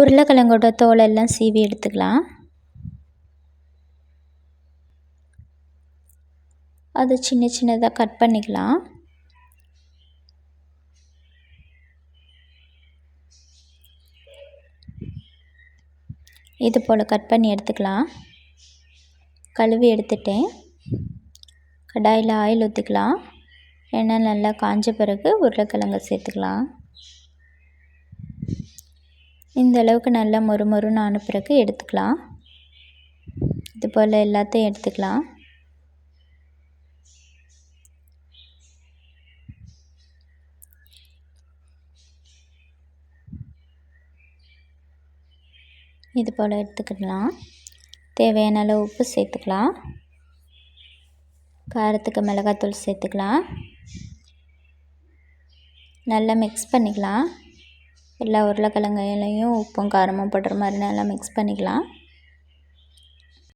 உருளைக்கிழங்கோட தோலெல்லாம் சீவி எடுத்துக்கலாம். அது சின்ன சின்னதாக கட் பண்ணிக்கலாம். இது போல் கட் பண்ணி எடுத்துக்கலாம். கழுவி எடுத்துட்டேன். கடாயில் ஆயில் ஊற்றிக்கலாம். எண்ணெய் நல்லா காஞ்ச பிறகு உருளைக்கிழங்கு சேர்த்துக்கலாம். இந்த அளவுக்கு நல்லா மொறுமொறுன்னு ஆன பிறகு எடுத்துக்கலாம். இது போல் எல்லாத்தையும் எடுத்துக்கலாம். இது போல் எடுத்துக்கலாம். தேவையான அளவு உப்பு சேர்த்துக்கலாம். காரத்துக்கு மிளகாத்தூள் சேர்த்துக்கலாம். நல்லா மிக்ஸ் பண்ணிக்கலாம். எல்லா உருளைக்கிழங்குலையும் உப்பும் காரமும் படுற மாதிரி நல்லா மிக்ஸ் பண்ணிக்கலாம்.